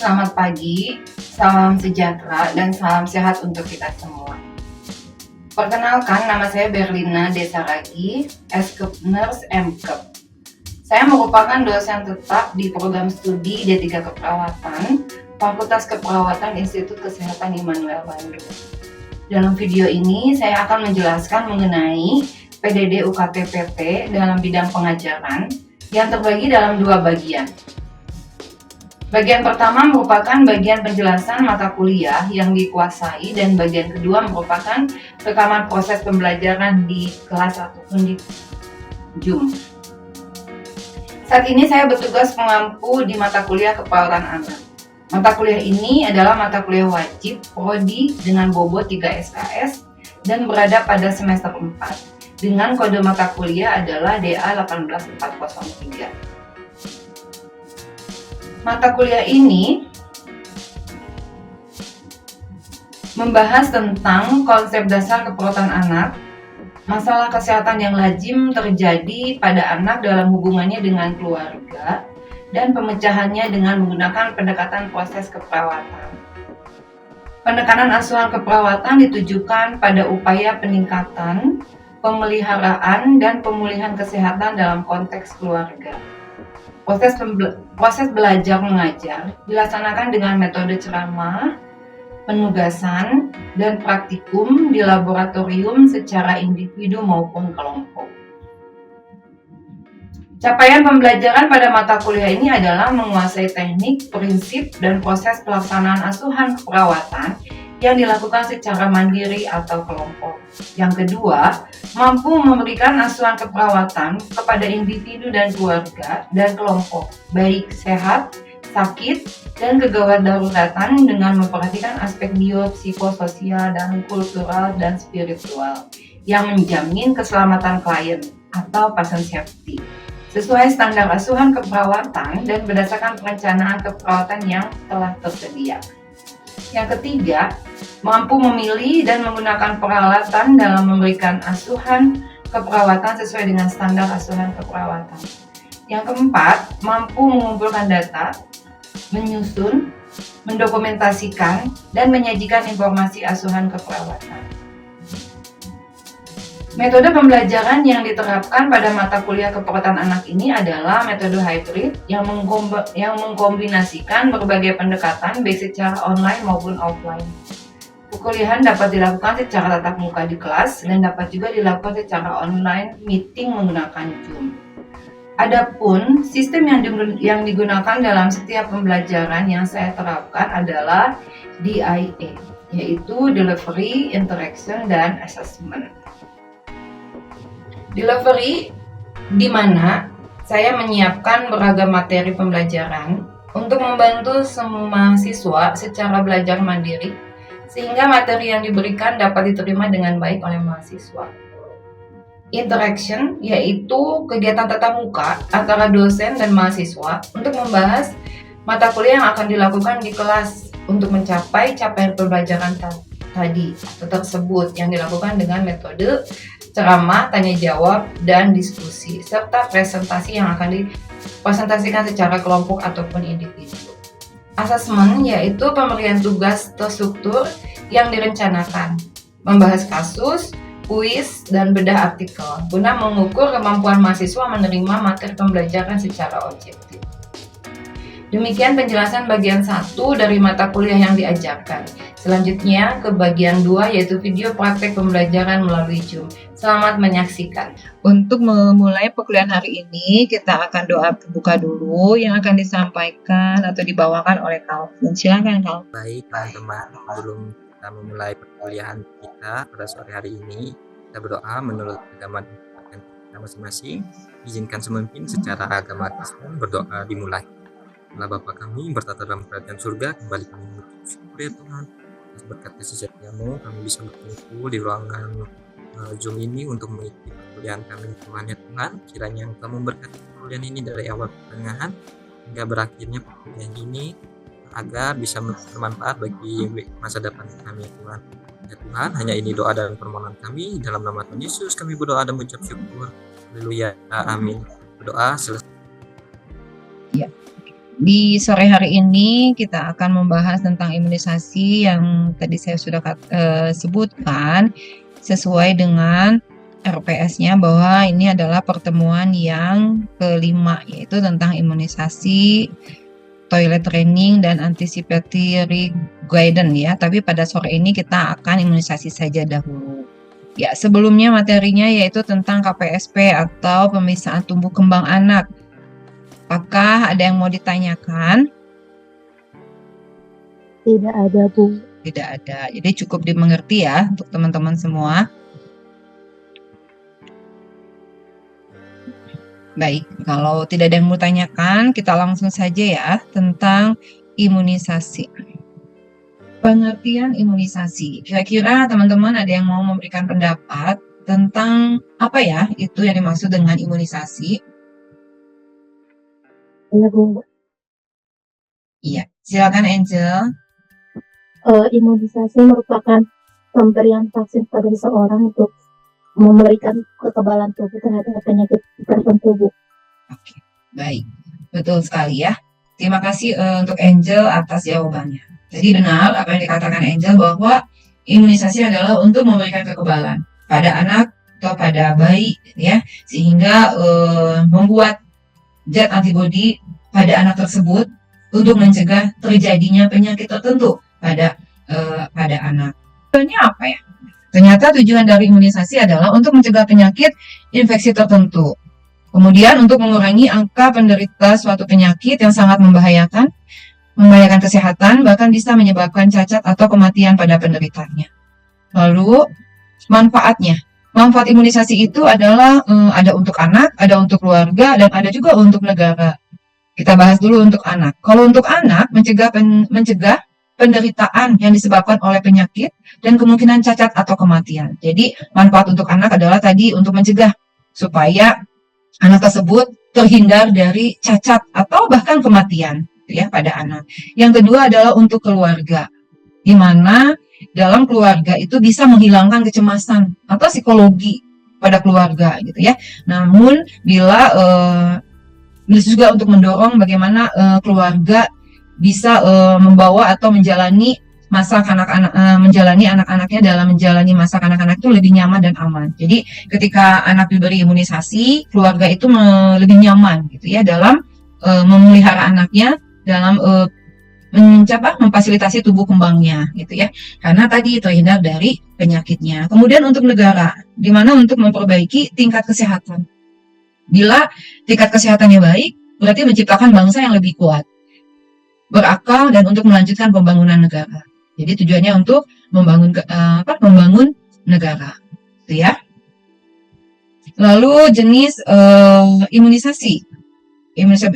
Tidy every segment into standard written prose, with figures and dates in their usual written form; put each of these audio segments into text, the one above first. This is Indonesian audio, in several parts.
Selamat pagi, salam sejahtera, dan salam sehat untuk kita semua. Perkenalkan, nama saya Berlina Desaragi, S.Kep Nurse M.Kep. Saya merupakan dosen tetap di program studi D3 Keperawatan, Fakultas Keperawatan Institut Kesehatan Immanuel Bandung. Dalam video ini, saya akan menjelaskan mengenai PDD UKT PT dalam bidang pengajaran yang terbagi dalam dua bagian. Bagian pertama merupakan bagian penjelasan mata kuliah yang dikuasai dan bagian kedua merupakan rekaman proses pembelajaran di kelas ataupun di Zoom. Saat ini saya bertugas pengampu di mata kuliah keperawatan anak. Mata kuliah ini adalah mata kuliah wajib prodi dengan bobot 3 SKS dan berada pada semester 4 dengan kode mata kuliah adalah DA 18403. Mata kuliah ini membahas tentang konsep dasar keperawatan anak, masalah kesehatan yang lazim terjadi pada anak dalam hubungannya dengan keluarga, dan pemecahannya dengan menggunakan pendekatan proses keperawatan. Pendekatan asuhan keperawatan ditujukan pada upaya peningkatan, pemeliharaan, dan pemulihan kesehatan dalam konteks keluarga. Proses belajar mengajar dilaksanakan dengan metode ceramah, penugasan, dan praktikum di laboratorium secara individu maupun kelompok. Capaian pembelajaran pada mata kuliah ini adalah menguasai teknik, prinsip, dan proses pelaksanaan asuhan keperawatan yang dilakukan secara mandiri atau kelompok. Yang kedua, mampu memberikan asuhan keperawatan kepada individu dan keluarga dan kelompok, baik sehat, sakit, dan kegawat daruratan dengan memperhatikan aspek biopsikososial dan kultural dan spiritual yang menjamin keselamatan klien atau patient safety sesuai standar asuhan keperawatan dan berdasarkan perencanaan keperawatan yang telah tersedia. Yang ketiga, mampu memilih dan menggunakan peralatan dalam memberikan asuhan keperawatan sesuai dengan standar asuhan keperawatan. Yang keempat, mampu mengumpulkan data, menyusun, mendokumentasikan, dan menyajikan informasi asuhan keperawatan. Metode pembelajaran yang diterapkan pada mata kuliah keperawatan anak ini adalah metode hybrid yang mengkombinasikan berbagai pendekatan baik secara online maupun offline. Perkuliahan dapat dilakukan secara tatap muka di kelas dan dapat juga dilakukan secara online meeting menggunakan Zoom. Adapun sistem yang digunakan dalam setiap pembelajaran yang saya terapkan adalah DIA, yaitu Delivery, Interaction, dan Assessment. Delivery di mana saya menyiapkan beragam materi pembelajaran untuk membantu semua mahasiswa secara belajar mandiri sehingga materi yang diberikan dapat diterima dengan baik oleh mahasiswa. Interaction yaitu kegiatan tatap muka antara dosen dan mahasiswa untuk membahas mata kuliah yang akan dilakukan di kelas untuk mencapai capaian pembelajaran tadi atau tersebut yang dilakukan dengan metode ceramah, tanya jawab, dan diskusi, serta presentasi yang akan dipresentasikan secara kelompok ataupun individu. Asesmen yaitu pemberian tugas terstruktur yang direncanakan, membahas kasus, kuis, dan bedah artikel, guna mengukur kemampuan mahasiswa menerima materi pembelajaran secara objektif. Demikian penjelasan bagian 1 dari mata kuliah yang diajarkan. Selanjutnya ke bagian 2 yaitu video praktek pembelajaran melalui Zoom. Selamat menyaksikan. Untuk memulai perkuliahan hari ini, kita akan doa terbuka dulu yang akan disampaikan atau dibawakan oleh Calvin. Silakan Calvin. Baik teman-teman, sebelum kita memulai perkuliahan kita pada sore hari ini, kita berdoa menurut agama kita masing-masing. Izinkan semimpin secara agama Kristen berdoa dimulai. Allah Bapa kami bertata dalam kerajaan surga, kembali kami mengucap syukur ya Tuhan atas berkat kasih setiamu, kami bisa berkumpul di ruangan Zoom ini untuk mengikuti perkuliahan kami Tuhan ya Tuhan. Kiranya Engkau memberkati perkuliahan ini dari awal pertengahan hingga berakhirnya perkuliahan ini agar bisa bermanfaat bagi masa depan kami ya Tuhan. Ya Tuhan, hanya ini doa dan permohonan kami dalam nama Tuhan Yesus kami berdoa dan mengucap syukur. Haleluya, amin. Berdoa selesai. Ya. Di sore hari ini kita akan membahas tentang imunisasi yang tadi saya sudah sebutkan sesuai dengan RPS-nya, bahwa ini adalah pertemuan yang kelima, yaitu tentang imunisasi, toilet training, dan anticipatory guidance ya. Tapi pada sore ini kita akan imunisasi saja dahulu. Ya, sebelumnya materinya yaitu tentang KPSP atau pemeriksaan tumbuh kembang anak. Apakah ada yang mau ditanyakan? Tidak ada, Bu. Tidak ada. Jadi cukup dimengerti ya untuk teman-teman semua. Baik, kalau tidak ada yang mau tanyakan, kita langsung saja ya tentang imunisasi. Pengertian imunisasi. Kira-kira teman-teman ada yang mau memberikan pendapat tentang apa ya itu yang dimaksud dengan imunisasi? Iya, Bu. Iya, silakan Angel. Imunisasi merupakan pemberian vaksin pada seseorang untuk memberikan kekebalan tubuh terhadap penyakit tertentu, Bu. Oke, baik. Betul sekali ya. Terima kasih untuk Angel atas jawabannya. Jadi benar apa yang dikatakan Angel, bahwa imunisasi adalah untuk memberikan kekebalan pada anak atau pada bayi ya, sehingga membuat zat antibodi pada anak tersebut untuk mencegah terjadinya penyakit tertentu pada anak. Tujuannya apa ya? Ternyata tujuan dari imunisasi adalah untuk mencegah penyakit infeksi tertentu. Kemudian untuk mengurangi angka penderita suatu penyakit yang sangat membahayakan kesehatan, bahkan bisa menyebabkan cacat atau kematian pada penderitanya. Lalu manfaatnya. Manfaat imunisasi itu adalah ada untuk anak, ada untuk keluarga, dan ada juga untuk negara. Kita bahas dulu untuk anak. Kalau untuk anak, mencegah penderitaan yang disebabkan oleh penyakit dan kemungkinan cacat atau kematian. Jadi manfaat untuk anak adalah tadi untuk mencegah supaya anak tersebut terhindar dari cacat atau bahkan kematian ya pada anak. Yang kedua adalah untuk keluarga, di mana dalam keluarga itu bisa menghilangkan kecemasan atau psikologi pada keluarga gitu ya. Namun bila bisa juga untuk mendorong bagaimana keluarga bisa membawa atau menjalani masa anak-anaknya dalam menjalani masa kanak-kanak itu lebih nyaman dan aman. Jadi ketika anak diberi imunisasi, keluarga itu lebih nyaman gitu ya dalam memelihara anaknya, dalam memfasilitasi tumbuh kembangnya gitu ya, karena tadi terhindar dari penyakitnya. Kemudian untuk negara, di mana untuk memperbaiki tingkat kesehatan. Bila tingkat kesehatannya baik, berarti menciptakan bangsa yang lebih kuat, berakal, dan untuk melanjutkan pembangunan negara. Jadi tujuannya untuk membangun negara, gitu ya. Lalu jenis imunisasi.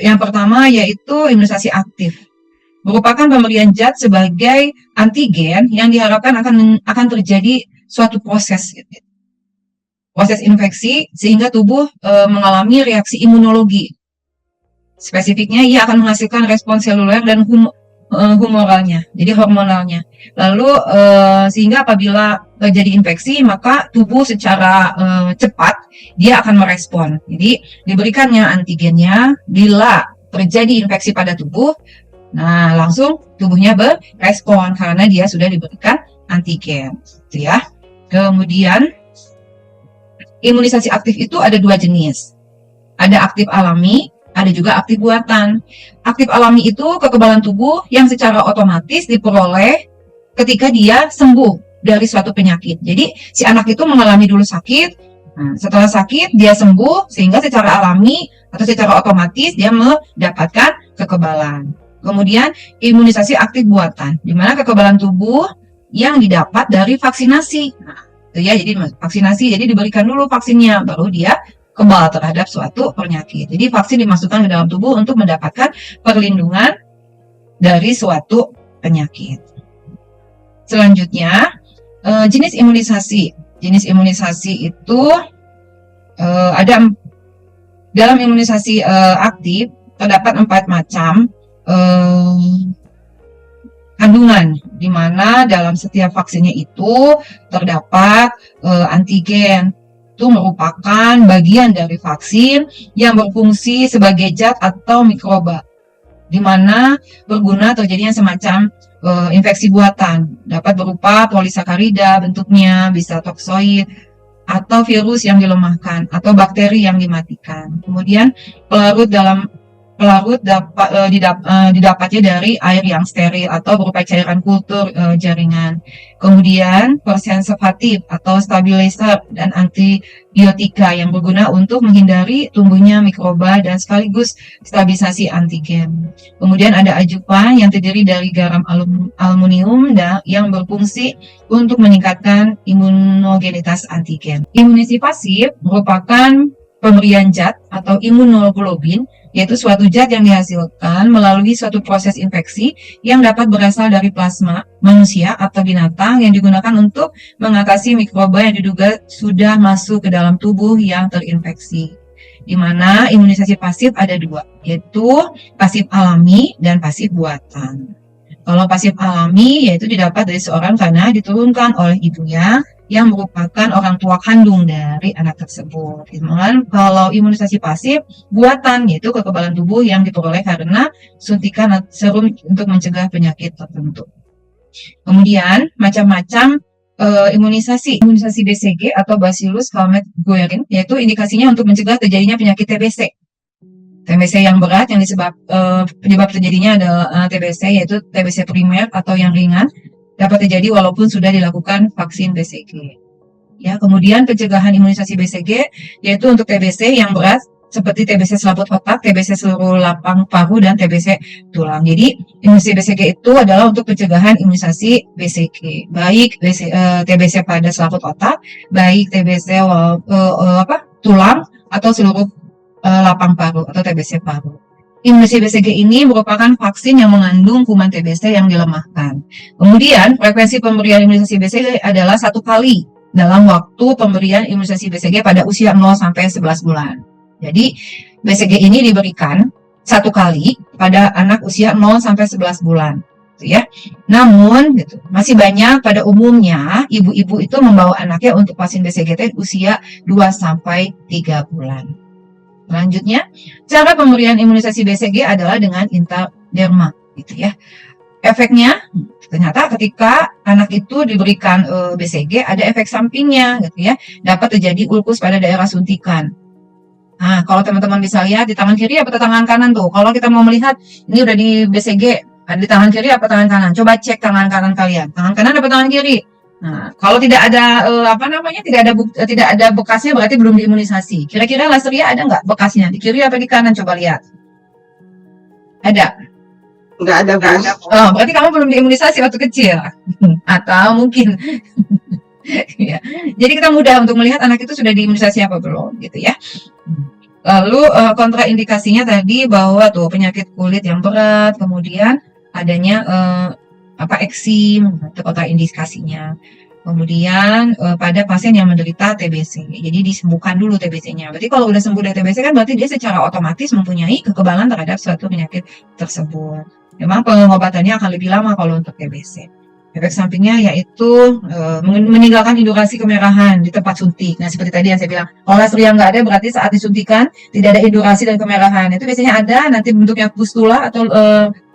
Yang pertama yaitu imunisasi aktif. Merupakan pemberian zat sebagai antigen yang diharapkan akan terjadi suatu proses infeksi sehingga tubuh mengalami reaksi imunologi. Spesifiknya ia akan menghasilkan respon seluler dan humoralnya, jadi hormonalnya. Lalu sehingga apabila terjadi infeksi, maka tubuh secara cepat dia akan merespon. Jadi diberikannya antigennya bila terjadi infeksi pada tubuh, nah langsung tubuhnya berespon karena dia sudah diberikan antigen, gitu ya. Kemudian imunisasi aktif itu ada dua jenis, ada aktif alami, ada juga aktif buatan. Aktif alami itu kekebalan tubuh yang secara otomatis diperoleh ketika dia sembuh dari suatu penyakit. Jadi si anak itu mengalami dulu sakit, nah, setelah sakit dia sembuh sehingga secara alami atau secara otomatis dia mendapatkan kekebalan. Kemudian imunisasi aktif buatan, di mana kekebalan tubuh yang didapat dari vaksinasi. Nah, itu ya, jadi vaksinasi, jadi diberikan dulu vaksinnya, baru dia kebal terhadap suatu penyakit. Jadi vaksin dimasukkan ke dalam tubuh untuk mendapatkan perlindungan dari suatu penyakit. Selanjutnya, jenis imunisasi. Jenis imunisasi itu ada dalam imunisasi aktif terdapat 4 macam kandungan, di mana dalam setiap vaksinnya itu terdapat antigen. Itu merupakan bagian dari vaksin yang berfungsi sebagai zat atau mikroba di mana berguna terjadinya semacam infeksi buatan, dapat berupa polisakarida bentuknya, bisa toksoid, atau virus yang dilemahkan, atau bakteri yang dimatikan. Kemudian pelarut didapatnya dari air yang steril atau berupa cairan kultur jaringan. Kemudian konservatif atau stabilizer dan antibiotika yang berguna untuk menghindari tumbuhnya mikroba dan sekaligus stabilisasi antigen. Kemudian ada ajupan yang terdiri dari garam aluminium yang berfungsi untuk meningkatkan imunogenitas antigen. Imunisasi pasif merupakan pemberian zat atau imunoglobulin, yaitu suatu zat yang dihasilkan melalui suatu proses infeksi yang dapat berasal dari plasma manusia atau binatang yang digunakan untuk mengatasi mikroba yang diduga sudah masuk ke dalam tubuh yang terinfeksi. Di mana imunisasi pasif ada dua, yaitu pasif alami dan pasif buatan. Kalau pasif alami yaitu didapat dari seorang karena diturunkan oleh ibunya yang merupakan orang tua kandung dari anak tersebut. Kemudian kalau imunisasi pasif buatan yaitu kekebalan tubuh yang diperoleh karena suntikan serum untuk mencegah penyakit tertentu. Kemudian macam-macam imunisasi BCG atau Bacillus Calmette-Guerin, yaitu indikasinya untuk mencegah terjadinya penyakit TBC yang berat yang penyebab terjadinya adalah TBC, yaitu TBC primer atau yang ringan, dapat terjadi walaupun sudah dilakukan vaksin BCG. Ya, kemudian pencegahan imunisasi BCG yaitu untuk TBC yang berat seperti TBC selaput otak, TBC seluruh lapang paru, dan TBC tulang. Jadi imunisasi BCG itu adalah untuk pencegahan imunisasi BCG, baik TBC pada selaput otak, baik TBC tulang atau seluruh lapang paru atau TBC paru. Imunisasi BCG ini merupakan vaksin yang mengandung kuman TBC yang dilemahkan. Kemudian frekuensi pemberian imunisasi BCG adalah 1 kali dalam waktu pemberian imunisasi BCG pada usia 0 sampai 11 bulan. Jadi BCG ini diberikan 1 kali pada anak usia 0 sampai 11 bulan, gitu ya. Namun masih banyak pada umumnya ibu-ibu itu membawa anaknya untuk vaksin BCG usia 2 sampai 3 bulan. Selanjutnya, cara pemberian imunisasi BCG adalah dengan intraderma, gitu ya. Efeknya, ternyata ketika anak itu diberikan BCG ada efek sampingnya, gitu ya. Dapat terjadi ulkus pada daerah suntikan. Nah, kalau teman-teman bisa lihat di tangan kiri apa tangan kanan tuh. Kalau kita mau melihat ini udah di BCG, ada di tangan kiri apa tangan kanan? Coba cek tangan kanan kalian. Tangan kanan apa tangan kiri? Nah, kalau tidak ada tidak ada bekasnya berarti belum diimunisasi. Kira-kira laseria ada nggak bekasnya? Di kiri apa di kanan? Coba lihat. Ada? Nggak ada, Bu. Oh, berarti kamu belum diimunisasi waktu kecil. Atau mungkin ya. Jadi kita mudah untuk melihat anak itu sudah diimunisasi apa belum, gitu ya. Lalu kontraindikasinya tadi bahwa tuh penyakit kulit yang berat, kemudian adanya eksim, itu kontraindikasinya. Kemudian pada pasien yang menderita TBC, jadi disembuhkan dulu TBC-nya. Berarti kalau udah sembuh dari TBC kan berarti dia secara otomatis mempunyai kekebalan terhadap suatu penyakit tersebut. Memang pengobatannya akan lebih lama kalau untuk TBC. Efek sampingnya yaitu meninggalkan indikasi kemerahan di tempat suntik. Nah, seperti tadi yang saya bilang, kalau laseria nggak ada berarti saat disuntikan tidak ada indikasi dan kemerahan. Itu biasanya ada nanti bentuknya pustula atau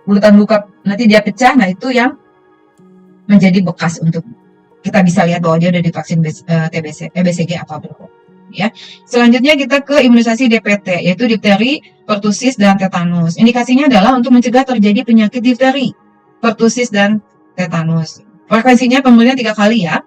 bulatan luka, nanti dia pecah. Nah, itu yang menjadi bekas untuk kita bisa lihat bahwa dia udah divaksin BCG apa belum. Ya. Selanjutnya kita ke imunisasi DPT, yaitu difteri, pertusis, dan tetanus. Indikasinya adalah untuk mencegah terjadi penyakit difteri, pertusis, dan tetanus. Frekuensinya pemberian 3 kali ya.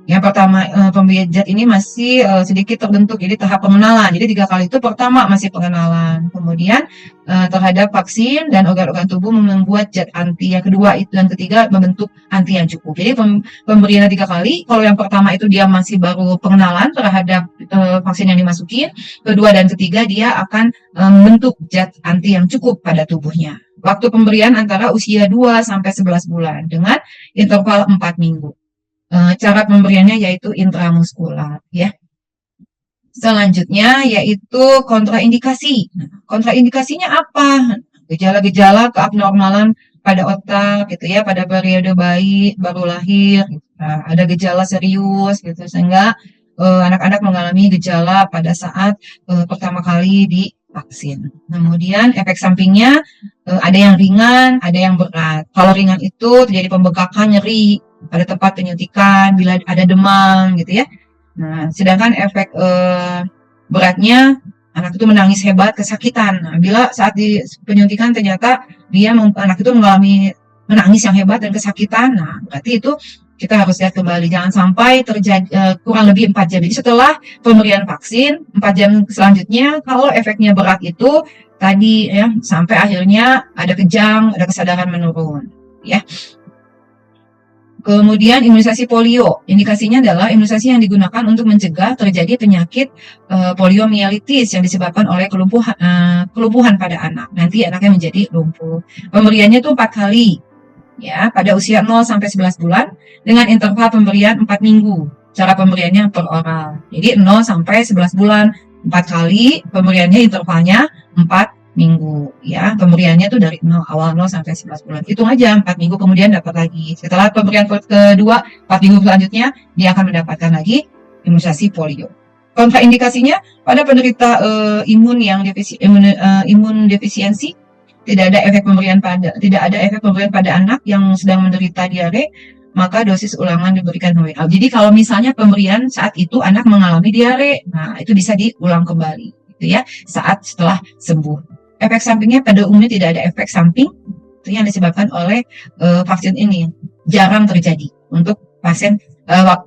Yang pertama pemberian zat ini masih sedikit terbentuk, jadi tahap pengenalan. Jadi 3 kali itu pertama masih pengenalan. Kemudian terhadap vaksin dan organ-organ tubuh membuat zat anti. Yang kedua itu dan ketiga membentuk anti yang cukup. Jadi pemberian 3 kali. Kalau yang pertama itu dia masih baru pengenalan terhadap vaksin yang dimasukin. Kedua dan ketiga dia akan membentuk zat anti yang cukup pada tubuhnya. Waktu pemberian antara usia 2 sampai 11 bulan dengan interval 4 minggu. Cara pemberiannya yaitu intramuskular ya. Selanjutnya yaitu kontraindikasi. Kontraindikasinya apa? Gejala-gejala keabnormalan pada otak gitu ya, pada periode bayi baru lahir. Ada gejala serius gitu sehingga anak-anak mengalami gejala pada saat pertama kali divaksin. Kemudian efek sampingnya ada yang ringan, ada yang berat. Kalau ringan itu terjadi pembengkakan, nyeri pada tempat penyuntikan, bila ada demam gitu ya. Nah, sedangkan efek beratnya anak itu menangis hebat, kesakitan. Nah, bila saat di penyuntikan ternyata anak itu mengalami menangis yang hebat dan kesakitan, nah berarti itu kita harus lihat kembali, jangan sampai terjadi kurang lebih 4 jam. Jadi setelah pemberian vaksin 4 jam selanjutnya, kalau efeknya berat itu tadi ya sampai akhirnya ada kejang, ada kesadaran menurun ya. Kemudian imunisasi polio, indikasinya adalah imunisasi yang digunakan untuk mencegah terjadi penyakit poliomielitis yang disebabkan oleh kelumpuhan pada anak. Nanti anaknya menjadi lumpuh. Pemberiannya itu 4 kali, ya, pada usia 0 sampai 11 bulan dengan interval pemberian 4 minggu. Cara pemberiannya per oral. Jadi 0 sampai 11 bulan 4 kali, pemberiannya intervalnya 4 minggu, ya. Pemberiannya itu dari awal 0 sampai 11 bulan. Hitung aja 4 minggu kemudian dapat lagi. Setelah pemberian kedua 4 minggu selanjutnya dia akan mendapatkan lagi imunisasi polio. Kontraindikasinya pada penderita imun defisiensi tidak ada efek pemberian pada anak yang sedang menderita diare, maka dosis ulangan diberikan WA. Jadi kalau misalnya pemberian saat itu anak mengalami diare, nah itu bisa diulang kembali gitu ya, setelah sembuh. Efek sampingnya pada umumnya tidak ada efek samping itu yang disebabkan oleh vaksin ini, jarang terjadi untuk pasien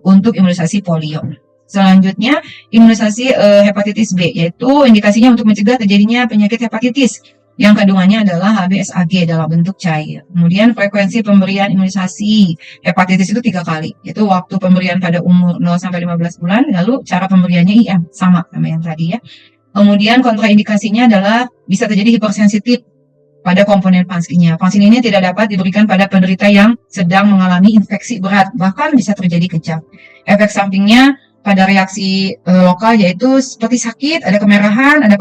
untuk imunisasi polio. Selanjutnya imunisasi hepatitis B, yaitu indikasinya untuk mencegah terjadinya penyakit hepatitis. Yang kandungannya adalah HBsAg dalam bentuk cair. Kemudian frekuensi pemberian imunisasi hepatitis itu 3 kali. Itu waktu pemberian pada umur 0 sampai 15 bulan, lalu cara pemberiannya IM sama yang tadi ya. Kemudian kontraindikasinya adalah bisa terjadi hipersensitif pada komponen vaksinnya. Vaksin ini tidak dapat diberikan pada penderita yang sedang mengalami infeksi berat, bahkan bisa terjadi kejang. Efek sampingnya pada reaksi lokal yaitu seperti sakit, ada kemerahan, ada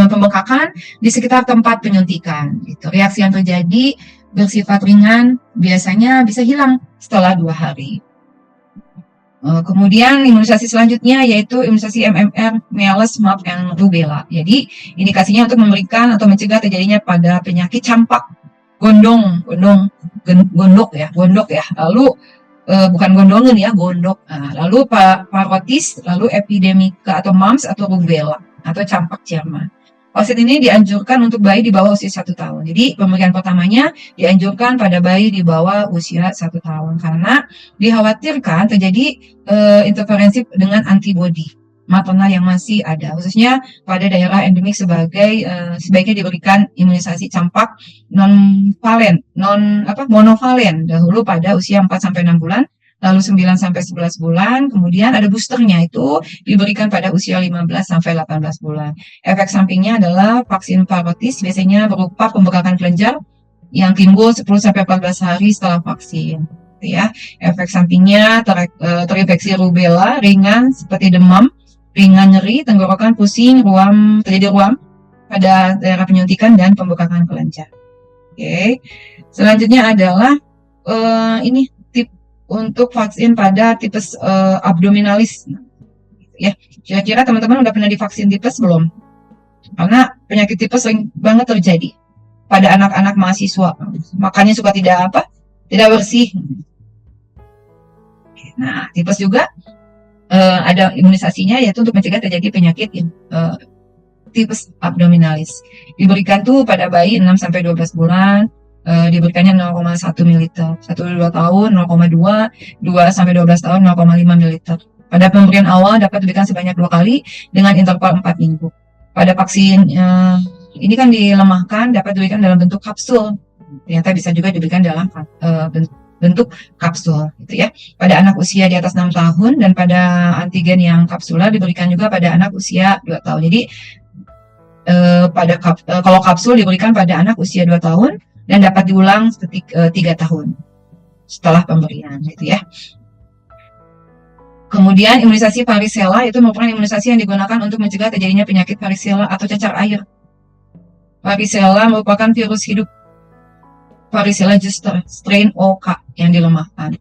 pembengkakan di sekitar tempat penyuntikan. Gitu. Reaksi yang terjadi bersifat ringan, biasanya bisa hilang setelah 2 hari. Kemudian imunisasi selanjutnya yaitu imunisasi MMR, measles, mumps, dan rubella. Jadi indikasinya untuk memberikan atau mencegah terjadinya pada penyakit campak, gondok ya. Lalu bukan gondongan ya, gondok. Nah, lalu parotis, lalu epidemika atau mumps atau rubella atau campak Jerman. Vaksin ini dianjurkan untuk bayi di bawah usia 1 tahun. Jadi pemberian pertamanya dianjurkan pada bayi di bawah usia 1 tahun karena dikhawatirkan terjadi interferensi dengan antibodi maternal yang masih ada, khususnya pada daerah endemik sebaiknya diberikan imunisasi campak monovalen dahulu pada usia 4 sampai 6 bulan. Lalu 9 sampai 11 bulan, kemudian ada boosternya itu diberikan pada usia 15 sampai 18 bulan. Efek sampingnya adalah vaksin parotis biasanya berupa pembengkakan kelenjar yang timbul 10 sampai 14 hari setelah vaksin. Ya, efek sampingnya terinfeksi rubella ringan seperti demam, ringan nyeri, tenggorokan pusing, terjadi ruam pada daerah penyuntikan dan pembengkakan kelenjar. Oke. Selanjutnya adalah untuk vaksin pada tipes abdominalis, ya. Kira-kira teman-teman udah pernah divaksin tipes belum? Karena penyakit tipes sering banget terjadi pada anak-anak mahasiswa. Makannya suka tidak bersih. Nah, tipes juga ada imunisasinya yaitu untuk mencegah terjadi penyakit tipes abdominalis. Diberikan tuh pada bayi 6 sampai 12 bulan. Diberikannya 0,1 ml, 1-2 tahun 0,2, 2 sampai 12 tahun 0,5 ml. Pada pemberian awal dapat diberikan sebanyak 2 kali dengan interval 4 minggu. Pada vaksin ini kan dilemahkan, dapat diberikan dalam bentuk kapsul. Ternyata bisa juga diberikan dalam bentuk kapsul, gitu ya. Pada anak usia di atas 6 tahun dan pada antigen yang kapsular diberikan juga pada anak usia 2 tahun. Jadi kalau kapsul diberikan pada anak usia 2 tahun dan dapat diulang 3 tahun setelah pemberian, gitu ya. Kemudian imunisasi varicella itu merupakan imunisasi yang digunakan untuk mencegah terjadinya penyakit varicella atau cacar air. Varicella merupakan virus hidup varicella zoster strain OK yang dilemahkan.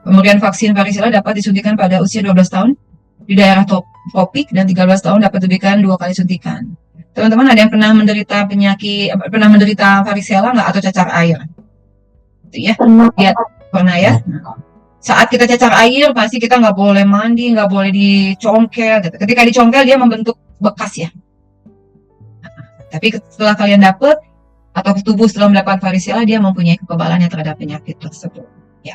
Pemberian vaksin varicella dapat disuntikan pada usia 12 tahun di daerah tropik dan 13 tahun dapat diberikan 2 kali suntikan. Teman-teman ada yang pernah menderita varicella nggak atau cacar air? Itu ya, Pernah. ya pernah ya. Saat kita cacar air pasti kita nggak boleh mandi, nggak boleh dicongkel. Gitu. Ketika dicongkel dia membentuk bekas ya. Tapi setelah kalian dapat atau tubuh setelah mendapat varicella dia mempunyai kekebalannya terhadap penyakit tersebut. Ya.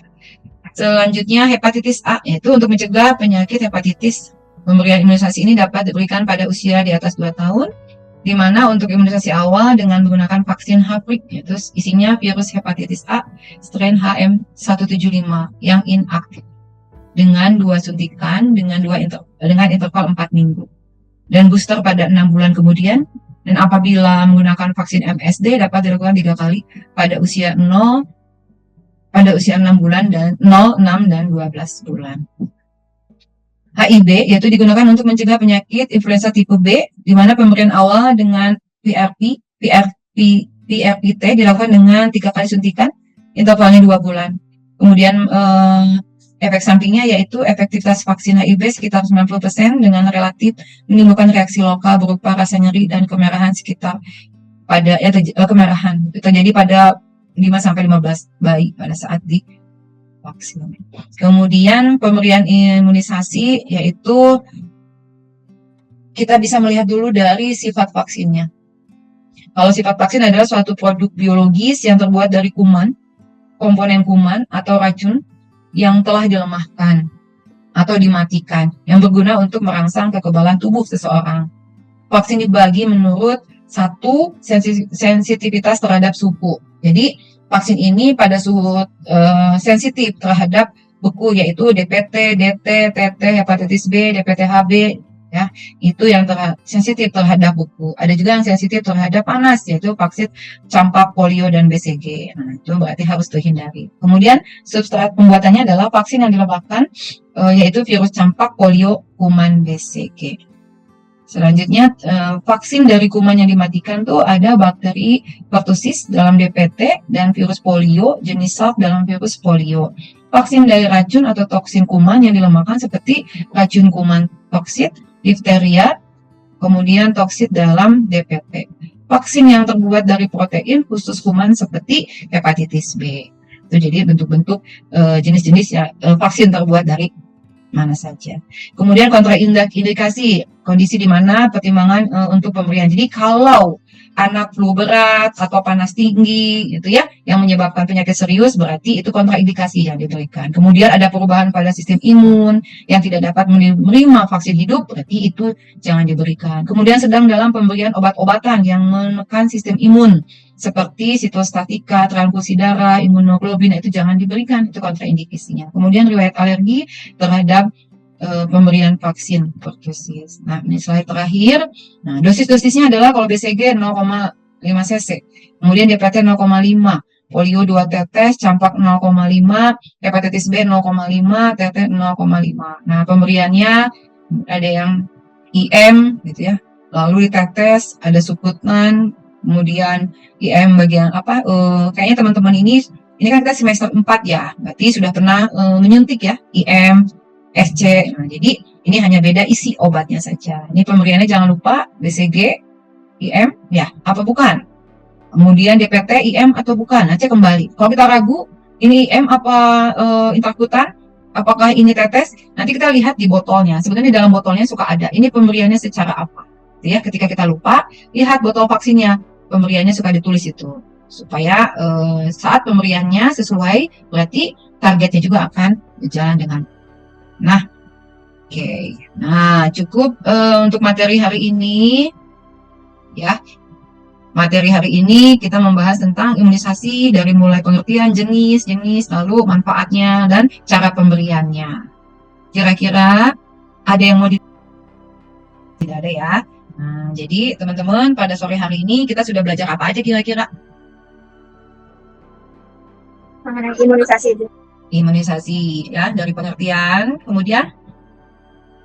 Selanjutnya hepatitis A, yaitu untuk mencegah penyakit hepatitis. Pemberian imunisasi ini dapat diberikan pada usia di atas 2 tahun, di mana untuk imunisasi awal dengan menggunakan vaksin Haprik, yaitu isinya virus hepatitis A strain HM175 yang inaktif dengan 2 suntikan dengan interval 4 minggu dan booster pada 6 bulan kemudian. Dan apabila menggunakan vaksin MSD dapat dilakukan 3 kali pada usia 6 bulan dan 0, 6 dan 12 bulan. HIB yaitu digunakan untuk mencegah penyakit influenza tipe B, di mana pemberian awal dengan PRPT dilakukan dengan 3 kali suntikan, intervalnya 2 bulan. Kemudian efek sampingnya yaitu efektivitas vaksin HIB sekitar 90% dengan relatif menimbulkan reaksi lokal berupa rasa nyeri dan kemerahan sekitar pada kemerahan terjadi pada 5-15 bayi pada saat divaksin. Kemudian pemberian imunisasi yaitu kita bisa melihat dulu dari sifat vaksinnya. Kalau sifat vaksin adalah suatu produk biologis yang terbuat dari kuman, komponen kuman atau racun yang telah dilemahkan atau dimatikan yang berguna untuk merangsang kekebalan tubuh seseorang. Vaksin dibagi menurut 1 sensitivitas terhadap suhu. Jadi vaksin ini pada suhu sensitif terhadap beku yaitu DPT, DT, TT, hepatitis B, DPT-HB ya. Itu yang sensitif terhadap beku. Ada juga yang sensitif terhadap panas yaitu vaksin campak, polio dan BCG. Nah, itu berarti harus dihindari. Kemudian substrat pembuatannya adalah vaksin yang dilemahkan yaitu virus campak, polio, kuman, BCG. Selanjutnya, vaksin dari kuman yang dimatikan tuh ada bakteri pertussis dalam DPT dan virus polio jenis SARS dalam virus polio. Vaksin dari racun atau toksin kuman yang dilemahkan seperti racun kuman toksit, difteria, kemudian toksit dalam DPT. Vaksin yang terbuat dari protein khusus kuman seperti hepatitis B. Itu jadi bentuk-bentuk jenis-jenis ya, vaksin terbuat dari mana saja. Kemudian kontraindikasi, kondisi di mana pertimbangan untuk pemberian. Jadi kalau anak flu berat atau panas tinggi gitu ya yang menyebabkan penyakit serius berarti itu kontraindikasi yang diberikan. Kemudian ada perubahan pada sistem imun yang tidak dapat menerima vaksin hidup berarti itu jangan diberikan. Kemudian sedang dalam pemberian obat-obatan yang menekan sistem imun seperti sitostatika, transfusi darah, imunoglobulin itu jangan diberikan, itu kontraindikasinya. Kemudian riwayat alergi terhadap pemberian vaksin pertusis. Nah, ini slide terakhir. Nah, dosis-dosisnya adalah kalau BCG 0,5 cc, kemudian DPT 0,5, polio 2 tetes, campak 0,5, hepatitis B 0,5, TT 0,5. Nah, pemberiannya ada yang IM gitu ya. Lalu ditetes, ada subkutan, kemudian IM bagian apa? Kayaknya teman-teman ini kan kita semester 4 ya, berarti sudah pernah menyuntik ya, IM, FC. Nah, jadi ini hanya beda isi obatnya saja. Ini pemberiannya jangan lupa BCG, IM, ya apa bukan? Kemudian DPT, IM atau bukan? Nanti kembali. Kalau kita ragu, ini IM apa intrakutan? Apakah ini tetes? Nanti kita lihat di botolnya. Sebenarnya di dalam botolnya suka ada. Ini pemberiannya secara apa? Ya, ketika kita lupa, lihat botol vaksinnya. Pemberiannya suka ditulis itu supaya saat pemberiannya sesuai, berarti targetnya juga akan berjalan dengan. Nah, oke. Nah, cukup untuk materi hari ini. Ya, materi hari ini kita membahas tentang imunisasi dari mulai pengertian jenis, lalu manfaatnya dan cara pemberiannya. Kira-kira ada yang mau tidak ada ya? Nah, jadi teman-teman pada sore hari ini kita sudah belajar apa aja kira-kira? Mengenai imunisasi itu. Imunisasi ya, dari pengertian, kemudian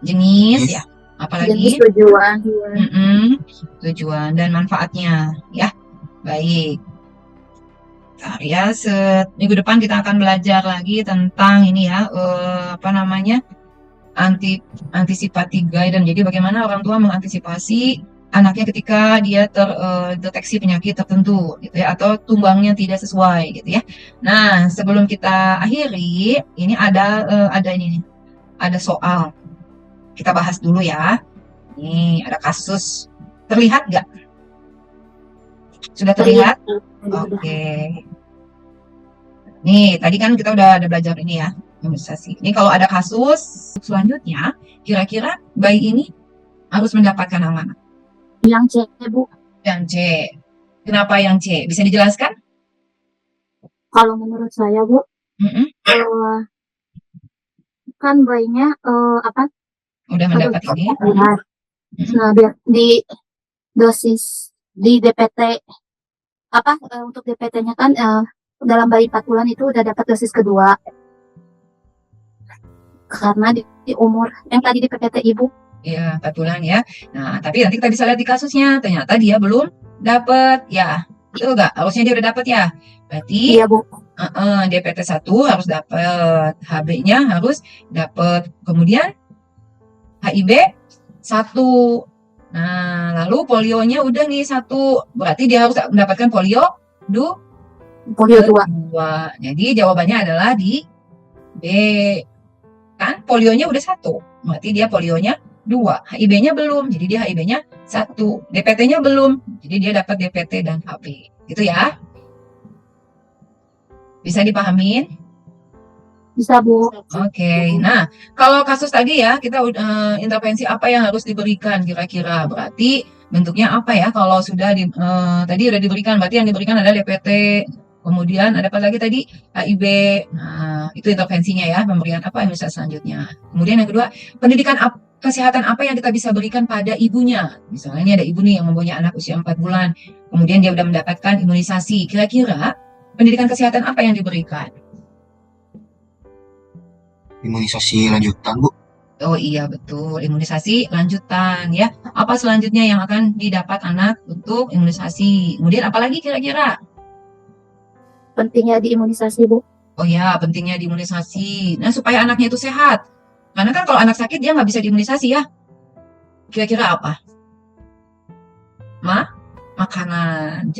jenis ya, apalagi Jenis, tujuan. tujuan dan manfaatnya ya. Baik. Nah, ya, minggu depan kita akan belajar lagi tentang ini ya, anticipative guidance. Jadi bagaimana orang tua mengantisipasi anaknya ketika dia terdeteksi penyakit tertentu gitu ya, atau tumbangnya tidak sesuai gitu ya. Nah, sebelum kita akhiri, ini ada ini nih, ada soal. Kita bahas dulu ya. Nih, ada kasus. Terlihat nggak? Sudah terlihat? Oke. Nih, tadi kan kita udah ada belajar ini ya, imunisasi. Ini kalau ada kasus selanjutnya, kira-kira bayi ini harus mendapatkan yang mana? Yang C, Bu. Yang C. Kenapa yang C? Bisa dijelaskan? Kalau menurut saya, Bu, Mm-mm. kan bayinya Udah mendapat ini. benar. Nah, biar di dosis di DPT untuk DPT-nya kan dalam bayi 4 bulan itu udah dapat dosis kedua. Karena di umur yang tadi di PPT Ibu. Ya, 4 bulan ya. Nah, tapi nanti kita bisa lihat di kasusnya. Ternyata dia belum dapat. Ya, betul nggak? Harusnya dia udah dapat ya. Berarti Iya, Bu. DPT 1 harus dapat. HB-nya harus dapat. Kemudian HIB 1. Nah, lalu polionya udah nih 1. Berarti dia harus mendapatkan polio Polio 2. 2. Jadi jawabannya adalah di B. Kan polionya udah 1. Berarti dia polionya 2. HIB-nya belum. Jadi dia HIB-nya 1. DPT-nya belum. Jadi dia dapat DPT dan HB. Gitu ya. Bisa dipahamin? Bisa, Bu. Oke. Nah, kalau kasus tadi ya, kita intervensi apa yang harus diberikan kira-kira? Berarti bentuknya apa ya? Kalau sudah tadi udah diberikan, berarti yang diberikan adalah DPT. Kemudian ada apa lagi tadi? HIB. Nah, itu intervensinya ya, pemberian apa yang bisa selanjutnya. Kemudian yang kedua, pendidikan kesehatan apa yang kita bisa berikan pada ibunya. Misalnya ini ada ibu nih yang mempunyai anak usia 4 bulan. Kemudian dia udah mendapatkan imunisasi. Kira-kira pendidikan kesehatan apa yang diberikan? Imunisasi lanjutan, Bu. Oh iya betul, imunisasi lanjutan ya. Apa selanjutnya yang akan didapat anak untuk imunisasi? Kemudian apalagi kira-kira? Pentingnya diimunisasi, Bu. Oh ya, pentingnya diimunisasi. Nah, supaya anaknya itu sehat. Karena kan kalau anak sakit dia nggak bisa diimunisasi ya. Kira-kira apa?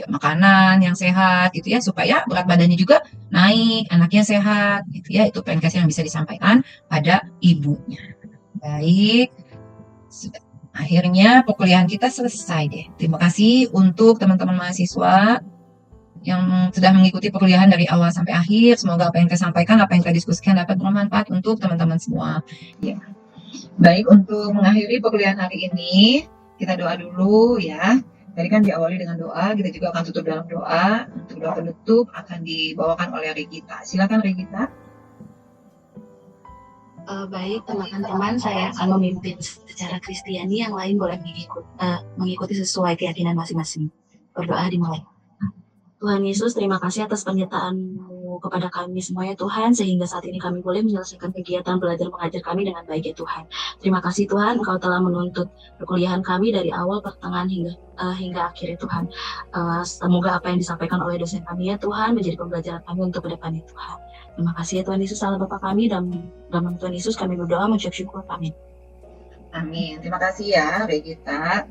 Makanan yang sehat gitu ya, supaya berat badannya juga naik, anaknya sehat gitu ya. Itu Menkes yang bisa disampaikan pada ibunya. Baik, akhirnya perkuliahan kita selesai deh. Terima kasih untuk teman-teman mahasiswa yang sudah mengikuti perkuliahan dari awal sampai akhir. Semoga apa yang saya sampaikan, apa yang saya diskusikan dapat bermanfaat untuk teman-teman semua. Ya. Baik, untuk mengakhiri perkuliahan hari ini, kita doa dulu ya. Tadi kan diawali dengan doa, kita juga akan tutup dalam doa. Untuk doa penutup akan dibawakan oleh Regita. Silakan Regita. Baik teman-teman, saya akan memimpin secara Kristiani, yang lain boleh mengikuti sesuai keyakinan masing-masing. Berdoa dimulai. Tuhan Yesus, terima kasih atas penyertaan-Mu kepada kami semuanya Tuhan, sehingga saat ini kami boleh menyelesaikan kegiatan belajar mengajar kami dengan baik ya Tuhan. Terima kasih Tuhan, Engkau telah menuntut perkuliahan kami dari awal, pertengahan hingga akhir ya Tuhan. Semoga apa yang disampaikan oleh dosen kami ya Tuhan menjadi pembelajaran kami untuk ke depan ya Tuhan. Terima kasih ya Tuhan Yesus, Allah Bapa kami, dan dalam Tuhan Yesus kami berdoa mengucap syukur. Amin. Amin. Terima kasih ya Regita.